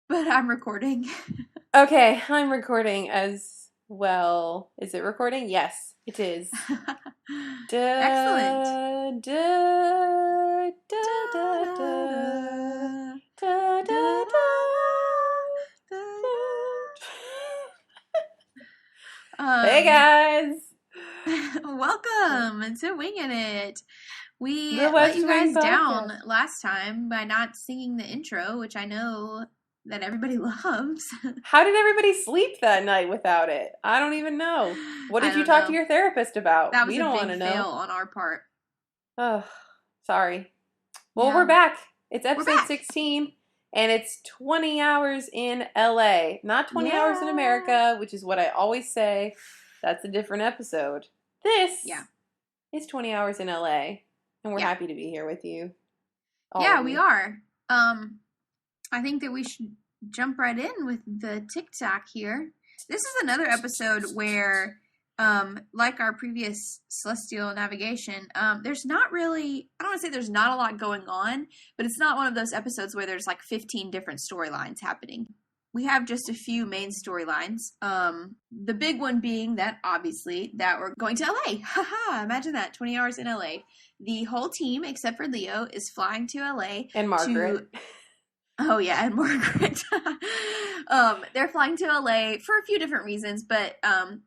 but I'm recording. Okay, I'm recording as well. Is it recording? Yes, it is. Excellent. Da, da, da, da, Da, da, da, da, da, da, da. Hey guys! Welcome to Wingin' It. We The let West you Wing guys down Podcast. last time by not singing the intro, which I know that everybody loves. How did everybody sleep that night without it? I don't even know. What I did you don't talk to know. your therapist about? That We was a don't want big to fail know. on our part. Oh, sorry. Well, we're Yeah, back. It's we're episode back. 16, and it's 20 hours in LA. Not 20 hours in Yeah. America, which is what I always say. That's a different episode. This Yeah. is 20 hours in LA, and we're Yeah. happy to be here with you. All Yeah, of we you. are. I think that we should jump right in with the TikTok here. This is another episode where, like our previous Celestial Navigation, there's not really, I don't want to say there's not a lot going on, but it's not one of those episodes where there's like 15 different storylines happening. We have just a few main storylines. The big one being that, obviously, that we're going to LA. Haha, imagine that, 20 hours in LA. The whole team, except for Leo, is flying to LA And Margaret. Oh yeah, and Margaret. They're flying to LA for a few different reasons, but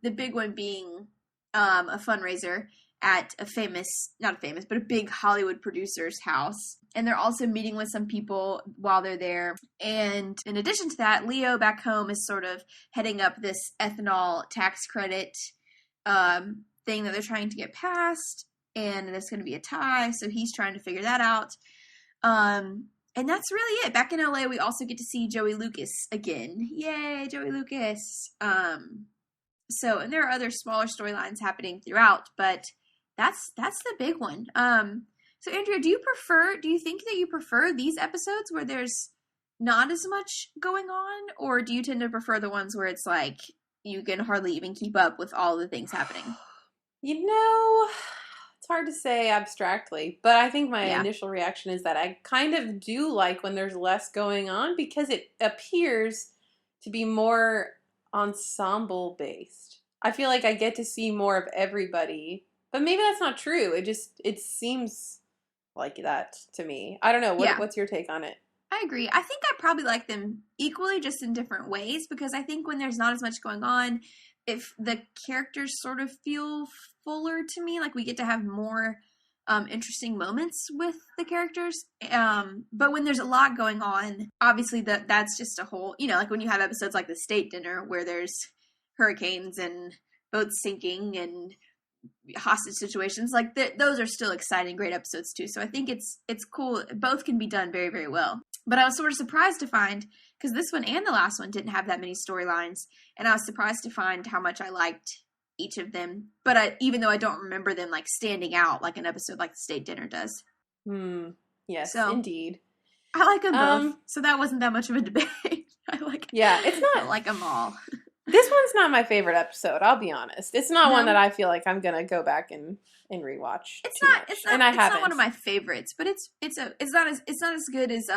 the big one being a fundraiser at a big Hollywood producer's house. And they're also meeting with some people while they're there. And in addition to that, Leo back home is sort of heading up this ethanol tax credit thing that they're trying to get passed. And there's going to be a tie, so he's trying to figure that out. And that's really it. Back in LA, we also get to see Joey Lucas again. Yay, Joey Lucas. And there are other smaller storylines happening throughout, but that's the big one. So Andrea, do you think that you prefer these episodes where there's not as much going on, or do you tend to prefer the ones where it's like you can hardly even keep up with all the things happening? You know, it's hard to say abstractly, but I think my Yeah. initial reaction is that I kind of do like when there's less going on because it appears to be more ensemble based. I feel like I get to see more of everybody, but maybe that's not true. It seems like that to me. I don't know. Yeah. What's your take on it? I agree. I think I probably like them equally, just in different ways, because I think when there's not as much going on, if the characters sort of feel fuller to me, like we get to have more interesting moments with the characters. But when there's a lot going on, obviously that's just a whole, like when you have episodes like the state dinner where there's hurricanes and boats sinking and hostage situations, like those are still exciting, great episodes too. So I think it's cool. Both can be done very, very well. But I was sort of surprised to find, because this one and the last one didn't have that many storylines, and I was surprised to find how much I liked each of them. But even though I don't remember them like standing out like an episode like the state dinner does. Yes, So indeed. I like them both. So that wasn't that much of a debate. I like them all. This one's not my favorite episode, I'll be honest. It's not one that I feel like I'm gonna go back and rewatch. It's not one of my favorites, but it's not as good as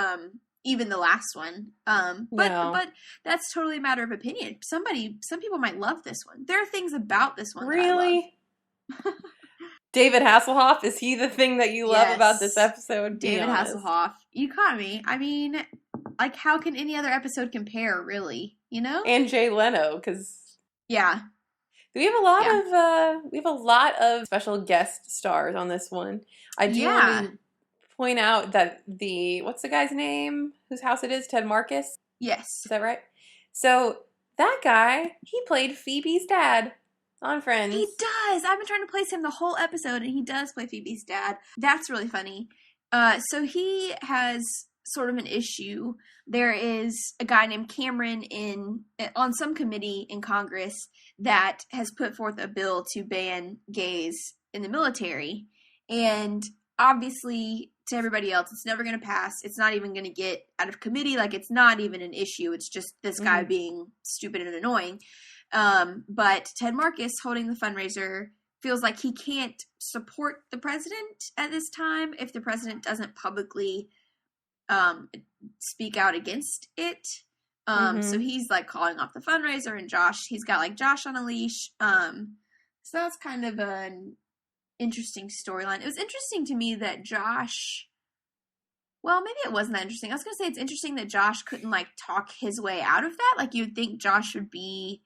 even the last one. But that's totally a matter of opinion. Some people might love this one. There are things about this one really that I love. David Hasselhoff, is he the thing that you love about this episode? David Hasselhoff. You caught me. I mean, like, how can any other episode compare, really? And Jay Leno, because yeah, we have a lot of special guest stars on this one. I do want to point out that what's the guy's name whose house it is? Ted Marcus. Yes, is that right? So that guy, he played Phoebe's dad on Friends. He does. I've been trying to place him the whole episode, and he does play Phoebe's dad. That's really funny. So he has sort of an issue. There is a guy named Cameron on some committee in Congress that has put forth a bill to ban gays in the military. And obviously, to everybody else, it's never going to pass. It's not even going to get out of committee. Like, it's not even an issue. It's just this guy being stupid and annoying. But Ted Marcus, holding the fundraiser, feels like he can't support the president at this time if the president doesn't publicly speak out against it. So he's like calling off the fundraiser, and he's got like Josh on a leash. So that's kind of an interesting storyline. It was interesting to me that Josh, well, maybe it wasn't that interesting. I was going to say it's interesting that Josh couldn't like talk his way out of that. Like you'd think Josh would be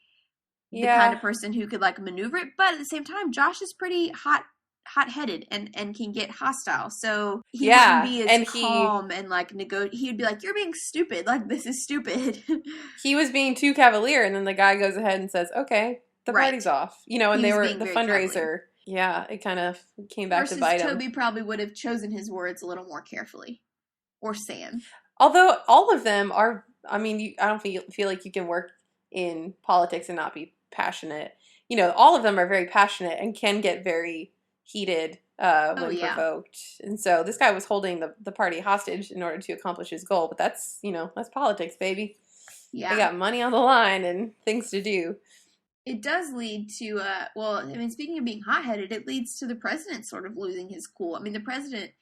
the kind of person who could like maneuver it, but at the same time, Josh is pretty hot-headed and can get hostile. So he wouldn't be as calm and like he'd be like, "You're being stupid. Like this is stupid." He was being too cavalier, and then the guy goes ahead and says, "Okay, the party's off." You know, and they were the fundraiser. Cavalier. Yeah, it kind of came back to bite him. Toby probably would have chosen his words a little more carefully, or Sam. Although all of them are, I mean, I don't feel like you can work in politics and not be passionate. You know, all of them are very passionate and can get very heated when provoked. And so this guy was holding the party hostage in order to accomplish his goal. But that's, that's politics, baby. Yeah. They got money on the line and things to do. It does lead to, speaking of being hot-headed, it leads to the president sort of losing his cool. I mean, the president,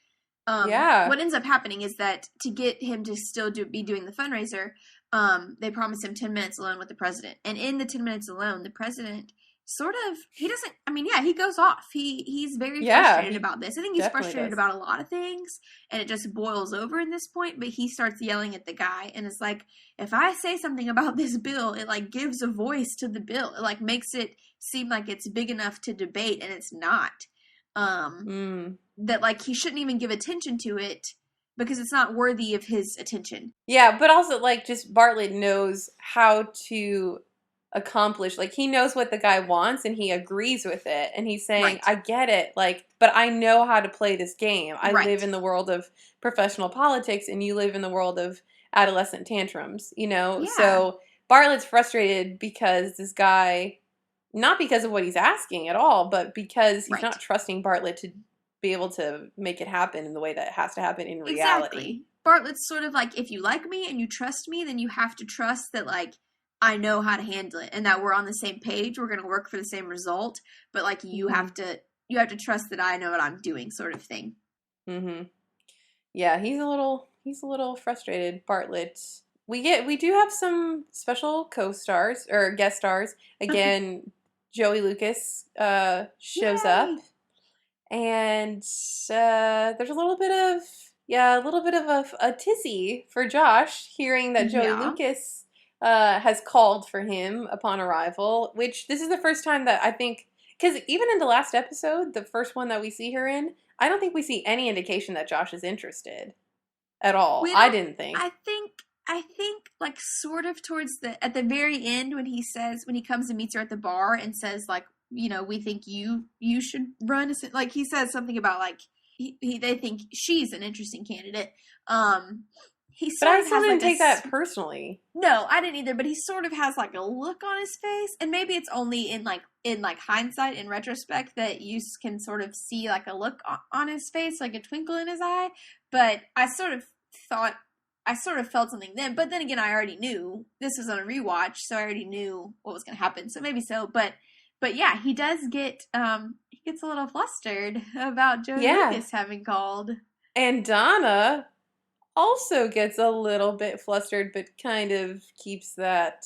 what ends up happening is that to get him to still be doing the fundraiser, they promise him 10 minutes alone with the president. And in the 10 minutes alone, the president he goes off. He's very frustrated about this. I think he's frustrated about a lot of things, and it just boils over in this point, but he starts yelling at the guy, and it's like, if I say something about this bill, it like gives a voice to the bill. It like makes it seem like it's big enough to debate, and it's not. That like he shouldn't even give attention to it because it's not worthy of his attention. Yeah, but also like just Bartlett knows how to accomplish, like he knows what the guy wants and he agrees with it, and he's saying, I get it, like, but I know how to play this game. I live in the world of professional politics and you live in the world of adolescent tantrums, so Bartlett's frustrated because this guy, not because of what he's asking at all, but because he's not trusting Bartlett to be able to make it happen in the way that it has to happen in reality. Exactly. Bartlett's sort of like, if you like me and you trust me, then you have to trust that like I know how to handle it and that we're on the same page. We're going to work for the same result, but like you have to trust that I know what I'm doing, sort of thing. Yeah, he's a little frustrated, Bartlett. We do have some special co-stars or guest stars. Again, Joey Lucas shows up, and there's a little bit of a tizzy for Josh hearing that Joey Lucas has called for him upon arrival, which this is the first time that I think, because even in the last episode, the first one that we see her in, I don't think we see any indication that Josh is interested at all. I didn't think. I think like sort of towards at the very end when he comes and meets her at the bar and says like, we think you should run, like he says something about like they think she's an interesting candidate. But I still didn't take that personally. No, I didn't either. But he sort of has like a look on his face, and maybe it's only in hindsight, in retrospect, that you can sort of see like a look on his face, like a twinkle in his eye. But I sort of felt something then. But then again, I already knew this was on a rewatch, so I already knew what was going to happen. So maybe so. But yeah, he does get he gets a little flustered about Joey Lucas having called, and Donna also gets a little bit flustered, but kind of keeps that.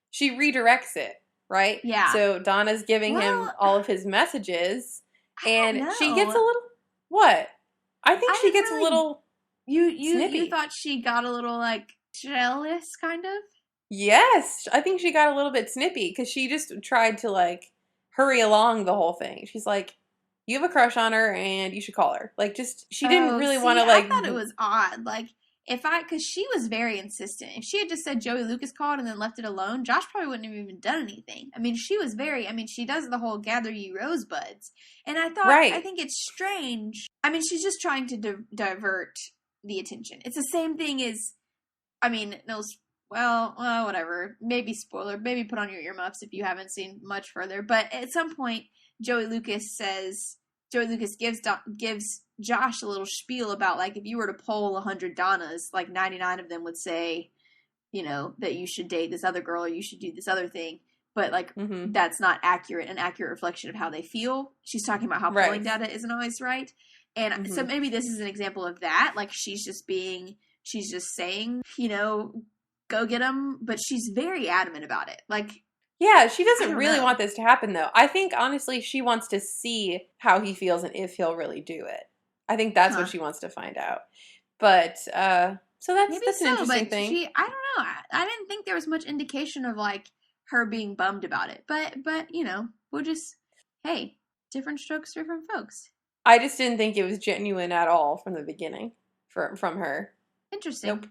She redirects it, right? Yeah. So Donna's giving him all of his messages, and she gets a little. What? I think she gets a little. Snippy. You thought she got a little like jealous, kind of? Yes, I think she got a little bit snippy because she just tried to like hurry along the whole thing. She's like, you have a crush on her and you should call her. Like, just, she didn't really want to like. I thought it was odd. Like, because she was very insistent. If she had just said Joey Lucas called and then left it alone, Josh probably wouldn't have even done anything. I mean, she does the whole gather ye rosebuds. And I thought, I think it's strange. I mean, she's just trying to divert the attention. It's the same thing as, whatever. Maybe spoiler. Maybe put on your earmuffs if you haven't seen much further. But at some point, Joey Lucas gives Josh a little spiel about, like, if you were to poll 100 Donnas, like 99 of them would say, that you should date this other girl or you should do this other thing. But, like, that's not an accurate reflection of how they feel. She's talking about how polling data isn't always right. And so maybe this is an example of that. Like, she's just saying, go get him, but she's very adamant about it. Like, yeah, she I doesn't don't really know. want this to happen, though. I think, honestly, she wants to see how he feels and if he'll really do it. I think that's what she wants to find out. But, so Maybe that's an so, interesting but thing. I don't know. I didn't think there was much indication of like her being bummed about it. But you know, we'll just, hey, different strokes, different folks. I just didn't think it was genuine at all from the beginning from her. Interesting. Nope.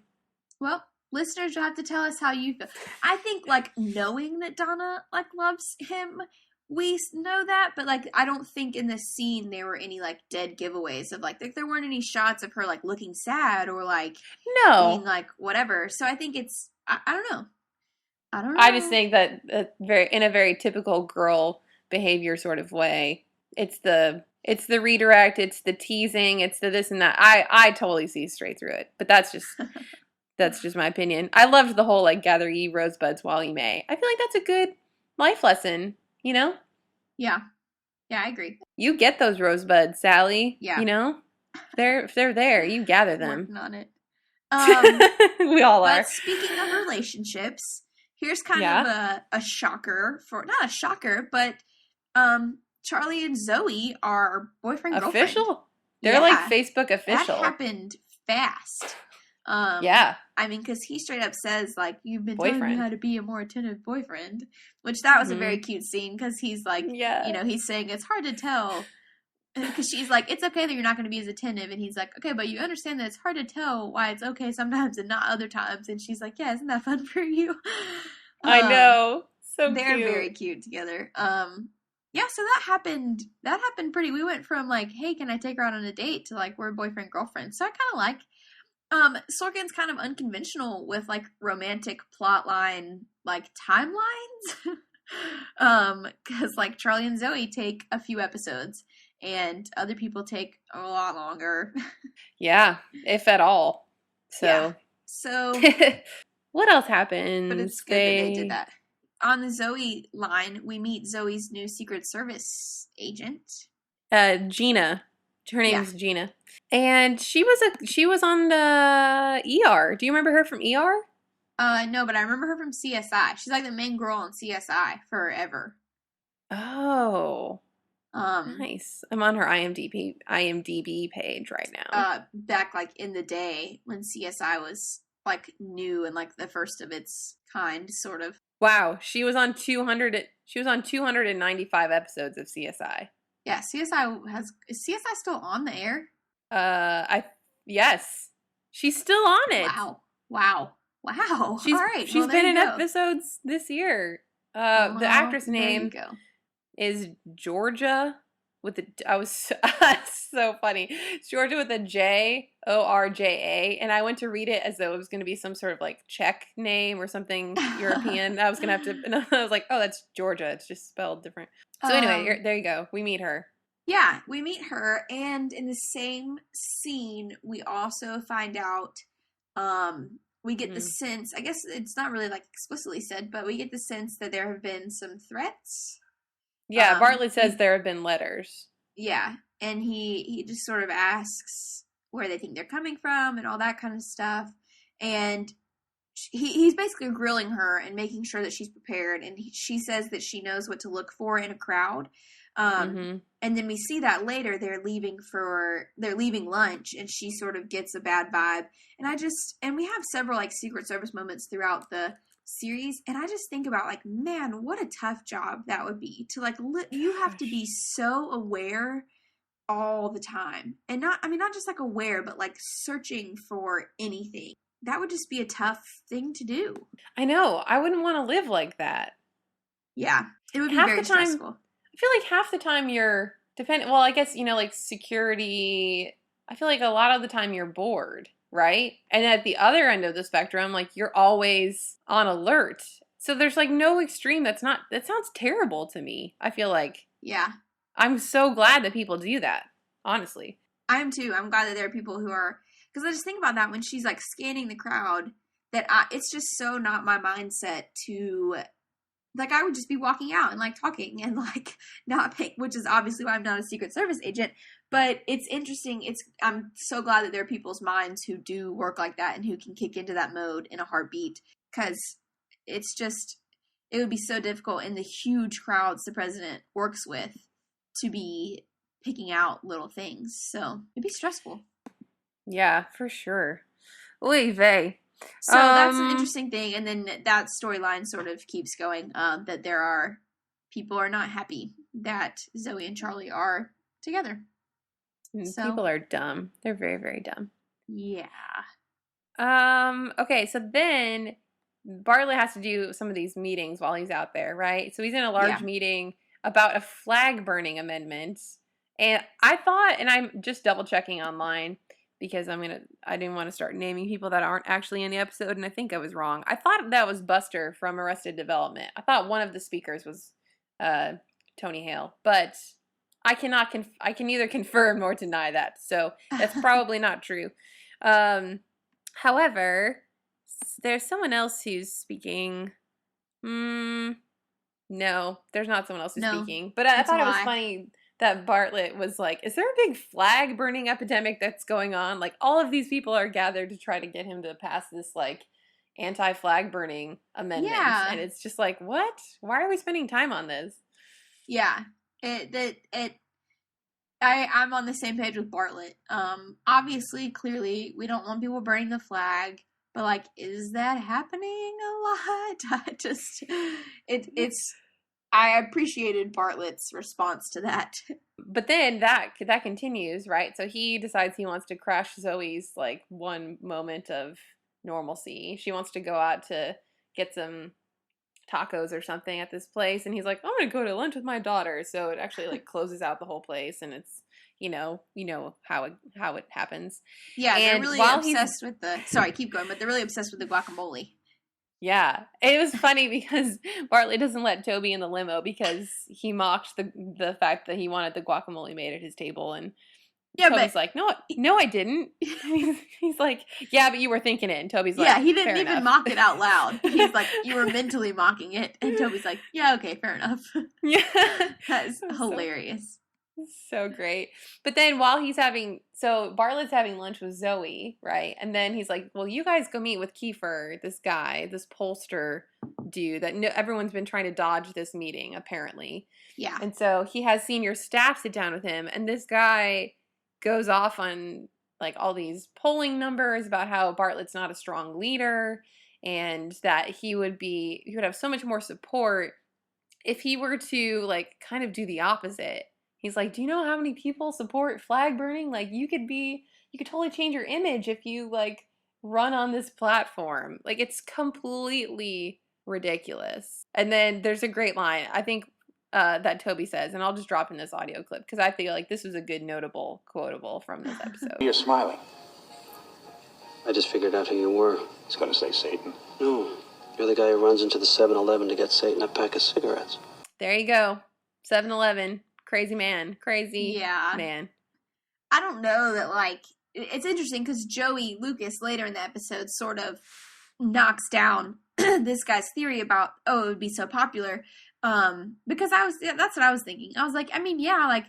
Well, listeners, you'll have to tell us how you feel. I think like knowing that Donna like loves him, we know that, but like I don't think in this scene there were any like dead giveaways of like there weren't any shots of her like looking sad or like being No. like whatever. So I think it's I don't know. I don't I just know. think that in a very typical girl behavior sort of way, it's the redirect, it's the teasing, it's the this and that. I totally see straight through it, but that's just my opinion. I loved the whole like gather ye rosebuds while ye may. I feel like that's a good life lesson, you know? Yeah. Yeah, I agree. You get those rosebuds, Sally. Yeah. You know? If they're there, you gather them. Working on it. We all are. But speaking of relationships, here's kind of a shocker for not a shocker, but Charlie and Zoe are boyfriend girlfriend. Official? They're like Facebook official. That happened fast. Yeah. I mean, because he straight up says like, "You've been telling me how to be a more attentive boyfriend," which that was a very cute scene because he's like, you know, he's saying it's hard to tell. Because she's like, it's okay that you're not going to be as attentive. And he's like, okay, but you understand that it's hard to tell why it's okay sometimes and not other times. And she's like, yeah, isn't that fun for you? I know. So they're cute. very cute together. Yeah, so that happened pretty, we went from like, hey, can I take her out on a date to like, we're boyfriend, girlfriend. So I kind of like, Sorkin's kind of unconventional with like romantic plotline, like timelines. Because like Charlie and Zoe take a few episodes. And other people take a lot longer. Yeah, if at all. So, yeah. So what else happens? But it's good that they did that. On the Zoe line, we meet Zoe's new Secret Service agent. Gina. Her name's Gina, and she was on the ER. Do you remember her from ER? No, but I remember her from CSI. She's like the main girl on CSI forever. Oh. Nice. I'm on her IMDb page right now. Back like in the day when CSI was like new and like the first of its kind, sort of. Wow, she was on 295 episodes of CSI. Yeah, is CSI still on the air? Yes. She's still on it. Wow. All right. She's been in episodes this year. The actress name is Georgia with the I was so funny. It's Georgia with a Jorja, and I went to read it as though it was going to be some sort of like Czech name or something European. I was going to have to, and I was like, oh, that's Georgia. It's just spelled different. So anyway, there you go. We meet her. Yeah, we meet her, and in the same scene, we also find out. We get the sense. I guess it's not really like explicitly said, but we get the sense that there have been some threats. Yeah, Bartlett says there have been letters. Yeah, and he just sort of asks where they think they're coming from and all that kind of stuff. And he's basically grilling her and making sure that she's prepared. And she says that she knows what to look for in a crowd. And then we see that later they're leaving lunch, and she sort of gets a bad vibe. And we have several like Secret Service moments throughout the series, and I just think about like, man, what a tough job that would be to like you have to be so aware all the time, and not just like aware, but like searching for anything. That would just be a tough thing to do. I know. I wouldn't want to live like that. Yeah, it would be very stressful. I feel like half the time you're well, I guess, you know, like security, I feel like a lot of the time you're bored, right? And at the other end of the spectrum, like you're always on alert. So there's like no extreme that sounds terrible to me. I feel like. Yeah. I'm so glad that people do that, honestly. I am too. I'm glad that there are people who are, because I just think about that when she's like scanning the crowd, that it's just so not my mindset to, like, I would just be walking out and like talking and like not paying, which is obviously why I'm not a Secret Service agent. But it's interesting. I'm so glad that there are people's minds who do work like that and who can kick into that mode in a heartbeat. because it's just, it would be so difficult in the huge crowds the president works with to be picking out little things. So it'd be stressful. Yeah, for sure. Oy vey. So that's an interesting thing. And then that storyline sort of keeps going, that people are not happy that Zoe and Charlie are together. So, people are dumb. They're very, very dumb. Yeah. Okay, so then Bartlett has to do some of these meetings while he's out there, right? So he's in a large meeting about a flag burning amendment. And I thought, and I'm just double checking online because I didn't want to start naming people that aren't actually in the episode, and I think I was wrong. I thought that was Buster from Arrested Development. I thought one of the speakers was Tony Hale, but I can neither confirm nor deny that. So that's probably not true. However, there's someone else who's speaking. No, there's not someone else who's speaking. But I thought it was funny that Bartlett was like, is there a big flag burning epidemic that's going on? Like, all of these people are gathered to try to get him to pass this, like, anti-flag burning amendment. Yeah. And it's just like, what? Why are we spending time on this? Yeah. I'm on the same page with Bartlett. Obviously, clearly, we don't want people burning the flag. But, like, is that happening a lot? I appreciated Bartlett's response to that. But then that continues, right? So he decides he wants to crash Zoe's, like, one moment of normalcy. She wants to go out to get some tacos or something at this place, and he's like, I'm gonna go to lunch with my daughter. So it actually, like, closes out the whole place, and it's, you know how it happens. Yeah, and they're really obsessed with sorry, keep going, but they're really obsessed with the guacamole. Yeah, it was funny because Bartlett doesn't let Toby in the limo because he mocked the fact that he wanted the guacamole made at his table, and Toby's like, no, I didn't. He's like, yeah, but you were thinking it, and Toby's like, yeah, he didn't even mock it out loud. He's like, you were mentally mocking it, and Toby's like, yeah, okay, fair enough. Yeah, that's hilarious. So great. But then while Bartlett's having lunch with Zoe, right? And then he's like, well, you guys go meet with Kiefer, this guy, this pollster dude that everyone's been trying to dodge this meeting, apparently. Yeah. And so he has senior staff sit down with him, and this guy goes off on, like, all these polling numbers about how Bartlett's not a strong leader and that he would have so much more support if he were to, like, kind of do the opposite. He's like, do you know how many people support flag burning? Like, you could totally change your image if you, like, run on this platform. Like, it's completely ridiculous. And then there's a great line, I think, that Toby says, and I'll just drop in this audio clip because I feel like this was a good notable quotable from this episode. You're smiling. I just figured out who you were. It's going to say Satan. No, you're the guy who runs into the 7-Eleven to get Satan a pack of cigarettes. There you go. 7-Eleven. Crazy man. Crazy man. I don't know that, like, it's interesting because Joey Lucas later in the episode sort of knocks down this guy's theory about, it would be so popular. Because that's what I was thinking. I was like, I mean, yeah, like,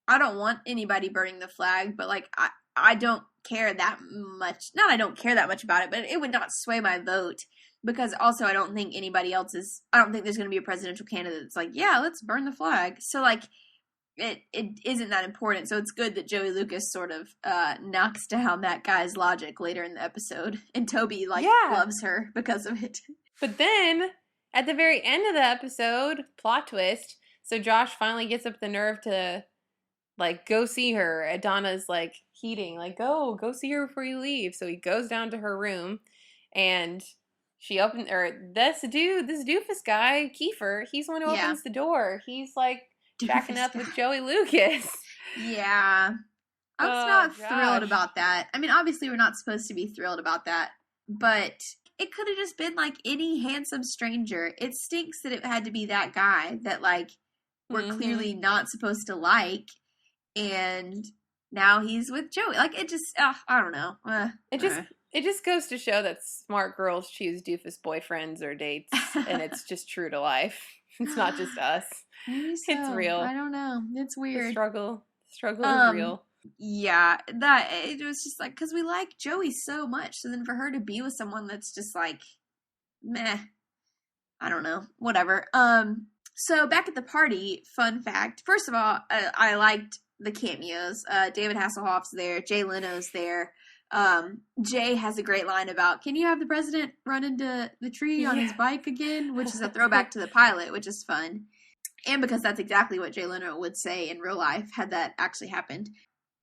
I don't want anybody burning the flag, but, like, I don't care that much. Not I don't care that much about it, but it would not sway my vote. Because also I don't think there's going to be a presidential candidate that's like, yeah, let's burn the flag. So, like, it isn't that important. So it's good that Joey Lucas sort of knocks down that guy's logic later in the episode. And Toby, like, loves her because of it. But then, at the very end of the episode, plot twist, so Josh finally gets up the nerve to, like, go see her. Donna's, like, heating, like, go see her before you leave. So he goes down to her room, and this doofus guy, Kiefer, he's the one who opens the door. He's, like, backing up with Joey Lucas. Yeah. I was not thrilled about that. I mean, obviously we're not supposed to be thrilled about that, but it could have just been, like, any handsome stranger. It stinks that it had to be that guy that, like, we're clearly not supposed to like, and now he's with Joey. Like, it just, I don't know. It just goes to show that smart girls choose doofus boyfriends or dates, and it's just true to life. It's not just us. Maybe so. It's real. I don't know. It's weird. The struggle is real. Yeah, it was just like, because we like Joey so much, so then for her to be with someone that's just like meh. I don't know. Whatever. So back at the party, fun fact. First of all, I liked the cameos. David Hasselhoff's there. Jay Leno's there. Jay has a great line about, can you have the president run into the tree on his bike again? Which is a throwback to the pilot, which is fun. And because that's exactly what Jay Leno would say in real life had that actually happened.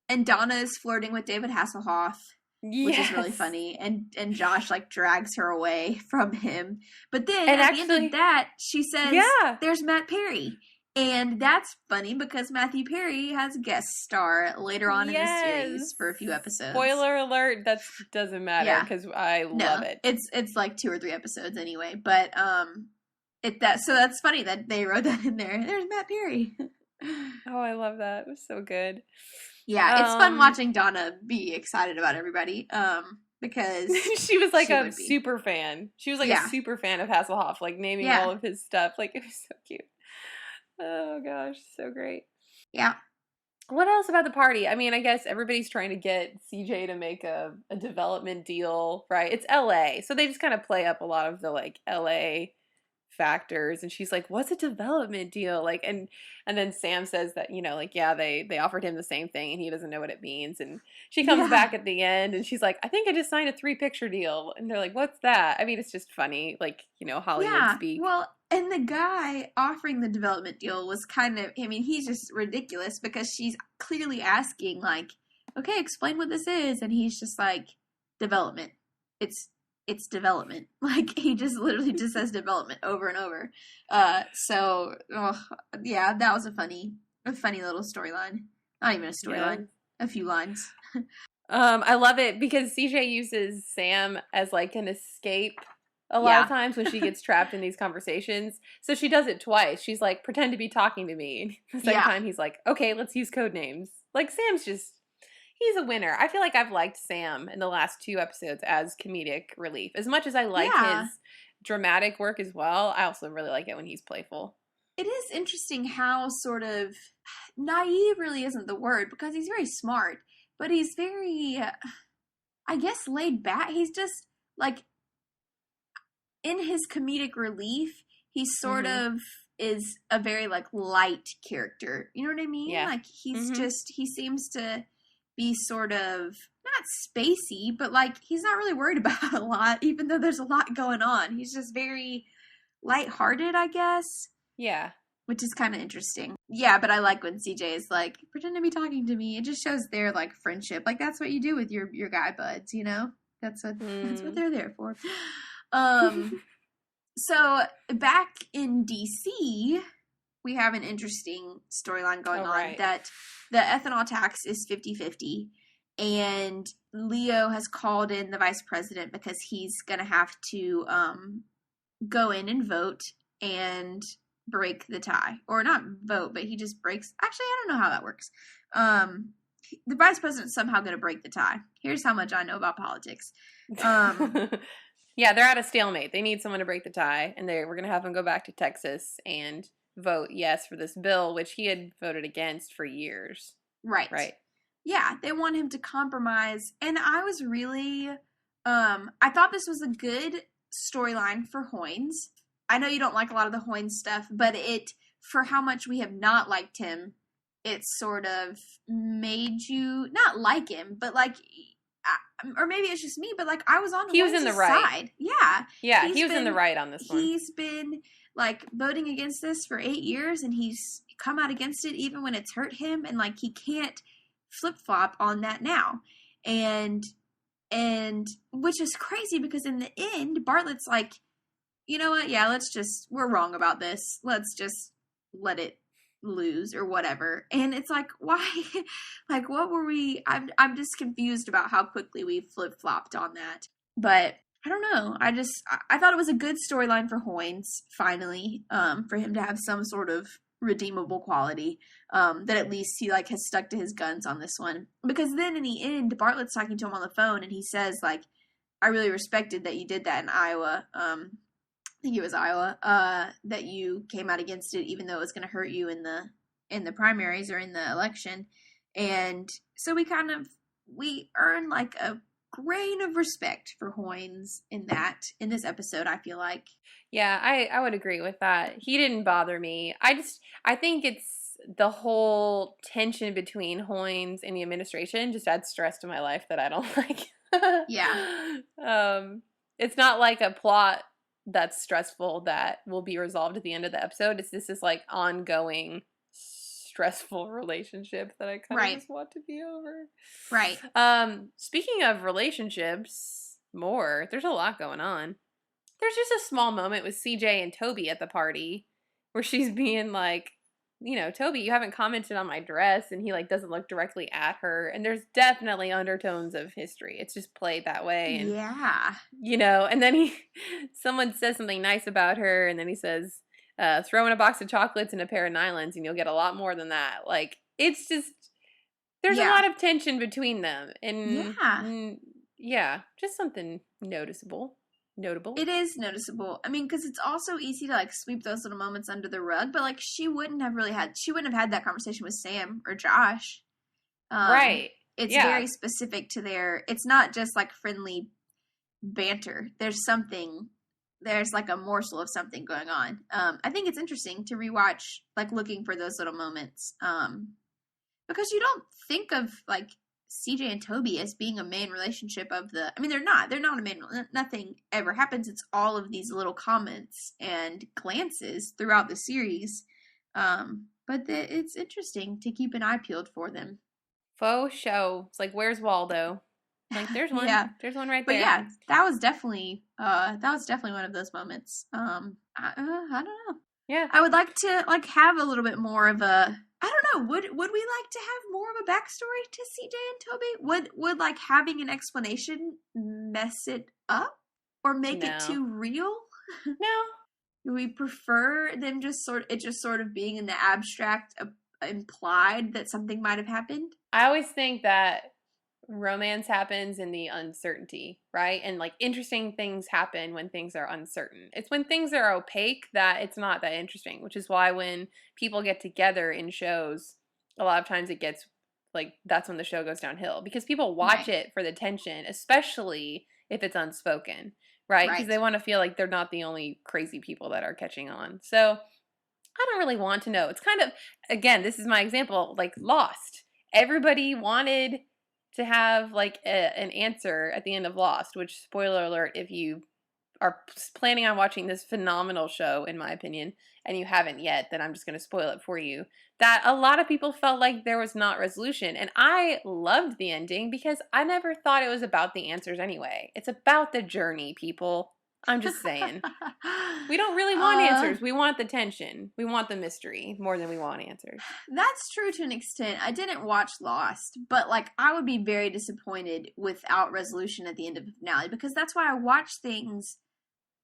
And Donna is flirting with David Hasselhoff. Which is really funny. And Josh, like, drags her away from him. But then, and at the end of that, she says, there's Matt Perry. And that's funny because Matthew Perry has a guest star later on in the series for a few episodes. Spoiler alert, that doesn't matter because I love it. It's like 2 or 3 episodes anyway. But so that's funny that they wrote that in there. There's Matt Perry. Oh, I love that. It was so good. Yeah, it's fun watching Donna be excited about everybody, because she was like a super fan. She was like a super fan of Hasselhoff, like naming all of his stuff. Like, it was so cute. Oh gosh, so great. Yeah. What else about the party? I mean, I guess everybody's trying to get CJ to make a development deal, right? It's LA, so they just kind of play up a lot of the like LA factors, and she's like, what's a development deal? Like, and then Sam says that, like, they offered him the same thing and he doesn't know what it means, and she comes back at the end and she's like, I think I just signed a 3-picture deal, and they're like, what's that? I mean, it's just funny, like, Hollywood speak. Well, and the guy offering the development deal was kind of, I mean, he's just ridiculous because she's clearly asking, like, okay, explain what this is, and he's just like, development. It's development. Like, he just literally just says development over and over. That was a funny little storyline. Not even a storyline. A few lines. I love it because CJ uses Sam as like an escape a lot of times when she gets trapped in these conversations. So she does it twice. She's like, pretend to be talking to me. The second time he's like, okay, let's use code names. Like, Sam's just... he's a winner. I feel like I've liked Sam in the last 2 episodes as comedic relief. As much as I like his dramatic work as well, I also really like it when he's playful. It is interesting how sort of naive really isn't the word, because he's very smart, but he's very, I guess, laid back. He's just, like, in his comedic relief, he sort of is a very, like, light character. You know what I mean? Yeah. Like, he's just, he seems to be sort of, not spacey, but, like, he's not really worried about a lot, even though there's a lot going on. He's just very lighthearted, I guess. Yeah. Which is kind of interesting. Yeah, but I like when CJ is like, pretend to be talking to me. It just shows their, like, friendship. Like, that's what you do with your guy buds, you know? That's what they're there for. So, back in DC, we have an interesting storyline going on that the ethanol tax is 50-50, and Leo has called in the vice president because he's going to have to go in and vote and break the tie. Or not vote, but he just breaks... Actually, I don't know how that works. The vice president's somehow going to break the tie. Here's how much I know about politics. Yeah, they're at a stalemate. They need someone to break the tie, and we're going to have him go back to Texas and vote yes for this bill, which he had voted against for years. Right. Yeah, they want him to compromise, and I was really, I thought this was a good storyline for Hoynes. I know you don't like a lot of the Hoynes stuff, but for how much we have not liked him, it sort of made you not like him, but like... or maybe it's just me, but like I was on he was in the right side. Yeah, he was in the right on this one. He's been like voting against this for 8 years, and he's come out against it even when it's hurt him, and like he can't flip flop on that now, and which is crazy because in the end, Bartlett's like, you know what? Yeah, we're wrong about this. Let's just let it lose or whatever. And it's like, why? Like, what were we? I'm just confused about how quickly we flip-flopped on that. But I don't know. I thought it was a good storyline for Hoynes, finally, for him to have some sort of redeemable quality, that at least he like has stuck to his guns on this one. Because then in the end, Bartlett's talking to him on the phone and he says like, I really respected that you did that in Iowa. I think it was Iowa, that you came out against it, even though it was going to hurt you in the primaries or in the election. And so we earn like a grain of respect for Hoynes in this episode, I feel like. Yeah, I would agree with that. He didn't bother me. I think it's the whole tension between Hoynes and the administration just adds stress to my life that I don't like. Yeah. It's not like a plot that's stressful that will be resolved at the end of the episode. It's this like ongoing stressful relationship that I kind of just want to be over. Right. Speaking of relationships, there's a lot going on. There's just a small moment with CJ and Toby at the party where she's being like, Toby, you haven't commented on my dress, and he like doesn't look directly at her, and there's definitely undertones of history. It's just played that way, and and then someone says something nice about her, and then he says, throw in a box of chocolates and a pair of nylons, and you'll get a lot more than that. Like, it's just there's a lot of tension between them, and just something notable. It is noticeable. I mean, because it's also easy to like sweep those little moments under the rug, but like she wouldn't have had that conversation with Sam or Josh. Right. It's very specific to it's not just like friendly banter. There's like a morsel of something going on. I think it's interesting to rewatch, like looking for those little moments. Because you don't think of like CJ and Toby as being a main relationship they're not a main, nothing ever happens. It's all of these little comments and glances throughout the series. But it's interesting to keep an eye peeled for them. Faux show. It's like, where's Waldo? Like, there's one. There's one right there. But yeah, that was definitely one of those moments. I don't know. Yeah. I would like to like have a little bit more of a, I don't know, would we like to have more of a backstory to CJ and Toby? Would like having an explanation mess it up or make it too real? No. Do we prefer them just sort of being in the abstract, implied that something might have happened? I always think that romance happens in the uncertainty, right? And like interesting things happen when things are uncertain. It's when things are opaque that it's not that interesting, which is why when people get together in shows, a lot of times it gets like, that's when the show goes downhill, because people watch it for the tension, especially if it's unspoken, right? Because they want to feel like they're not the only crazy people that are catching on. So I don't really want to know. It's kind of, again, this is my example, like Lost. Everybody wanted to have like an answer at the end of Lost, which, spoiler alert, if you are planning on watching this phenomenal show, in my opinion, and you haven't yet, then I'm just going to spoil it for you, that a lot of people felt like there was not resolution. And I loved the ending because I never thought it was about the answers anyway. It's about the journey, people. I'm just saying. We don't really want answers. We want the tension. We want the mystery more than we want answers. That's true to an extent. I didn't watch Lost, but like I would be very disappointed without resolution at the end of the finale, because that's why I watch things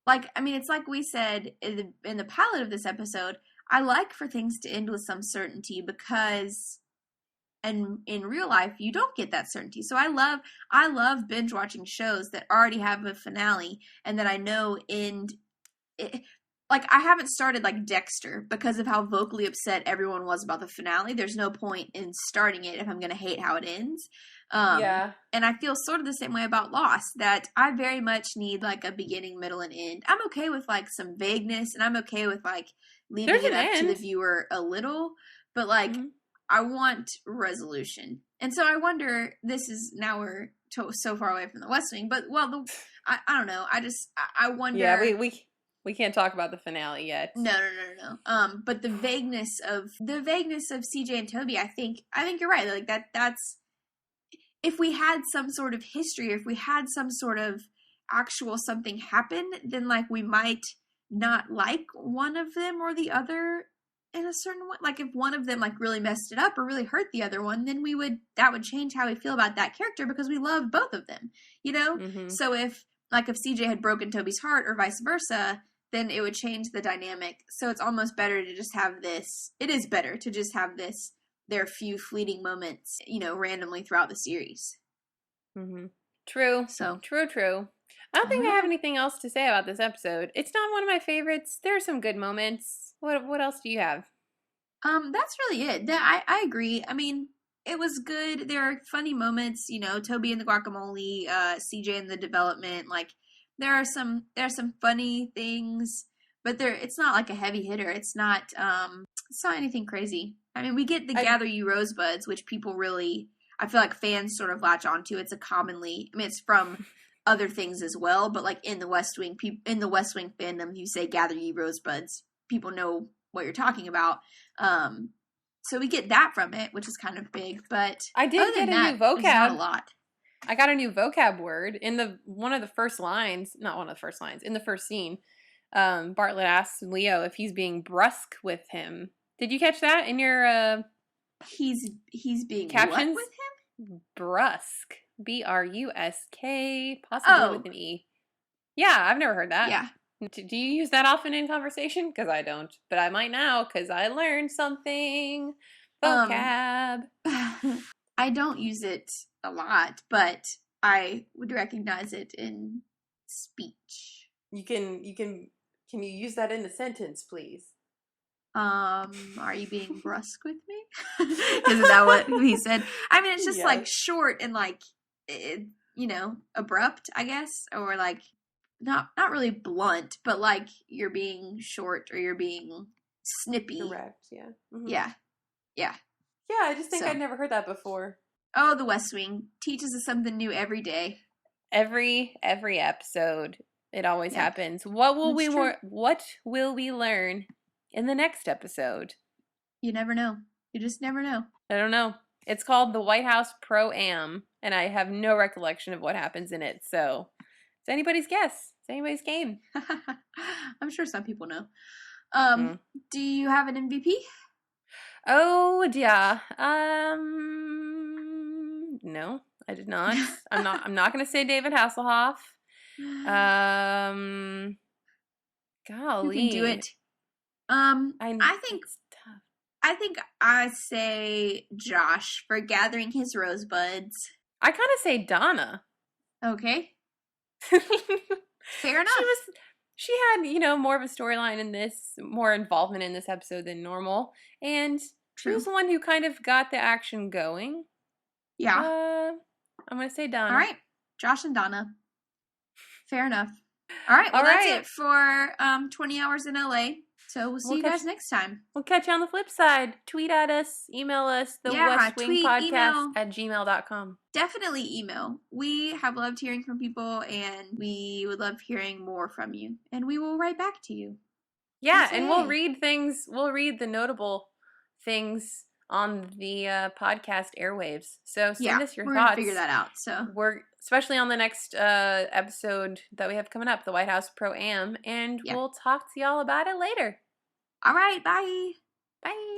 like, I mean, it's like we said in the pilot of this episode, I like for things to end with some certainty, because and in real life you don't get that certainty. So I love binge watching shows that already have a finale and that I know end it. Like, I haven't started like Dexter because of how vocally upset everyone was about the finale. There's no point in starting it if I'm going to hate how it ends. And I feel sort of the same way about Lost, that I very much need like a beginning, middle, and end. I'm okay with like some vagueness, and I'm okay with like leaving it up to the viewer a little, but like I want resolution. And so I wonder, now we're so far away from the West Wing, but I don't know. I wonder. Yeah, we can't talk about the finale yet. No. But the vagueness of CJ and Toby, I think you're right. Like that's, if we had some sort of history, or if we had some sort of actual something happen, then like we might not like one of them or the other in a certain way. Like if one of them like really messed it up or really hurt the other one, then that would change how we feel about that character, because we love both of them, you know? Mm-hmm. So if CJ had broken Toby's heart or vice versa, then it would change the dynamic. So it's almost better to just have this. It is better to just have this. There are few fleeting moments, randomly throughout the series. Mm-hmm. True. So true. I don't think I have anything else to say about this episode. It's not one of my favorites. There are some good moments. What else do you have? That's really it. I agree. I mean, it was good. There are funny moments, you know, Toby and the guacamole, CJ and the development. Like there are some funny things, but it's not like a heavy hitter. It's not anything crazy. I mean, we get the Gather You Rosebuds, which people really, I feel like fans sort of latch onto. It's it's from other things as well, but like in the West Wing fandom, you say Gather You Rosebuds, people know what you're talking about. So we get that from it, which is kind of big, but I did get a new vocab. Not a lot. I got a new vocab word in one of the first lines, not one of the first lines, in the first scene. Bartlett asks Leo if he's being brusque with him. Did you catch that in your he's being captions? What with him? Brusque. BRUSK, possibly with an E. Yeah, I've never heard that. Yeah. Do you use that often in conversation? Because I don't. But I might now because I learned something. Vocab. I don't use it a lot, but I would recognize it in speech. Can you use that in a sentence, please? Are you being brusque with me? Isn't that what he said? I mean, it's just like short and like, abrupt, I guess, or like not really blunt, but like you're being short or you're being snippy. Direct, yeah. Mm-hmm. Yeah. Yeah, I just think I'd never heard that before. Oh, the West Wing teaches us something new every day. Every episode, it always happens. What will we learn in the next episode? You never know. You just never know. I don't know. It's called the White House Pro-Am, and I have no recollection of what happens in it. So it's anybody's guess. It's anybody's game. I'm sure some people know. Do you have an MVP? Oh dear. No, I did not. I'm not going to say David Hasselhoff. Golly, you can do it. I think I say Josh for gathering his rosebuds. I kind of say Donna. Okay. Fair enough. She had, more of a storyline in this, more involvement in this episode than normal, and she was the one who kind of got the action going. Yeah. I'm going to say Donna. All right. Josh and Donna. Fair enough. All right. Well, that's it for 20 Hours in LA. So we'll see you guys next time. We'll catch you on the flip side. Tweet at us. Email us. TheWestWingPodcast at gmail.com. Definitely email. We have loved hearing from people, and we would love hearing more from you. And we will write back to you. Yeah, and we'll read things. We'll read the notable things on the podcast airwaves. So send us your thoughts. We're going to figure that out. So we're especially on the next episode that we have coming up, the White House Pro-Am, and we'll talk to y'all about it later. All right, bye. Bye.